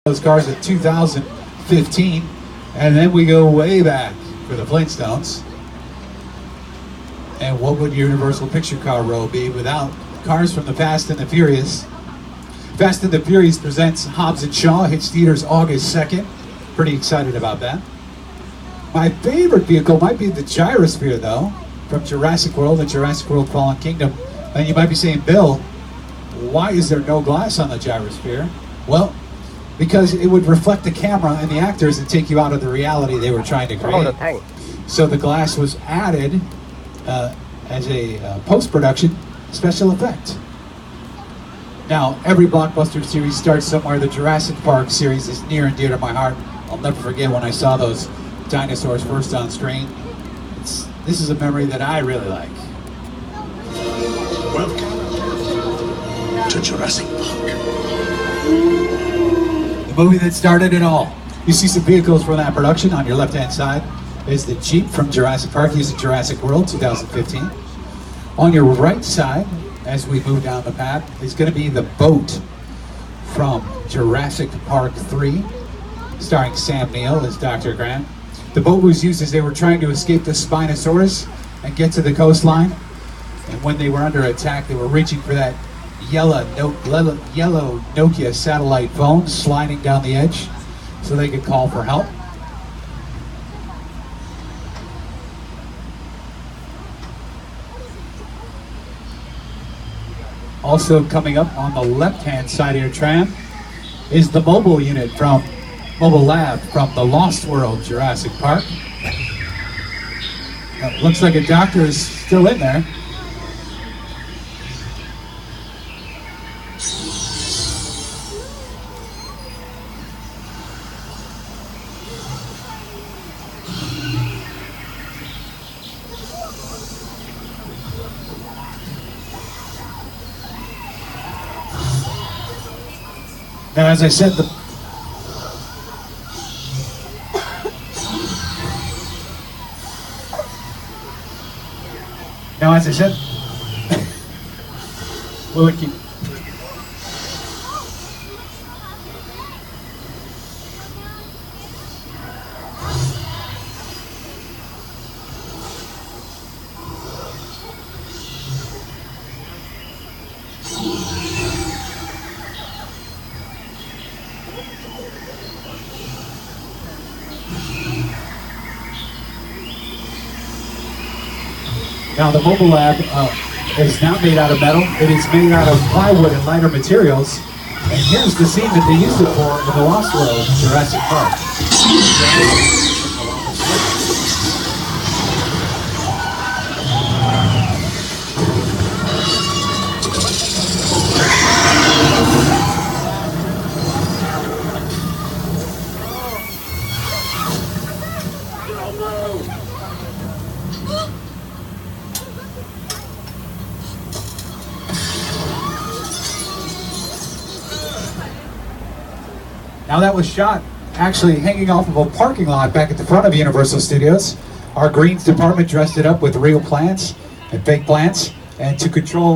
those cars in 2015, and then we go way back for the Flintstones. And what would Universal Picture Car Row be without cars from the Fast and the Furious? Fast and the Furious presents Hobbs and Shaw, hits theaters August 2nd. Pretty excited about that. My favorite vehicle might be the Gyrosphere, though, from Jurassic World and Jurassic World Fallen Kingdom. And you might be saying, Bill, why is there no glass on the Gyrosphere? Well, because it would reflect the camera and the actors and take you out of the reality they were trying to create. So the glass was added as a post-production special effect. Now, every blockbuster series starts somewhere. The Jurassic Park series is near and dear to my heart. I'll never forget when I saw those dinosaurs first on screen. This is a memory that I really like. Welcome to Jurassic Park. The movie that started it all. You see some vehicles from that production. On your left-hand side is the Jeep from Jurassic Park using Jurassic World 2015. On your right side, as we move down the path, is going to be the boat from Jurassic Park 3, starring Sam Neill as Dr. Grant. The boat was used as they were trying to escape the Spinosaurus and get to the coastline. And when they were under attack, they were reaching for that yellow Nokia satellite phone sliding down the edge so they could call for help. Also coming up on the left-hand side of your tram is the mobile unit from Mobile Lab from the Lost World Jurassic Park. Looks like a doctor is still in there. Now, as I said, will it keep? Now the Mobile Lab is not made out of metal. It is made out of plywood and lighter materials. And here's the scene that they used it for in the Lost World Jurassic Park. Now that was shot actually hanging off of a parking lot back at the front of Universal Studios. Our greens department dressed it up with real plants and fake plants, and to control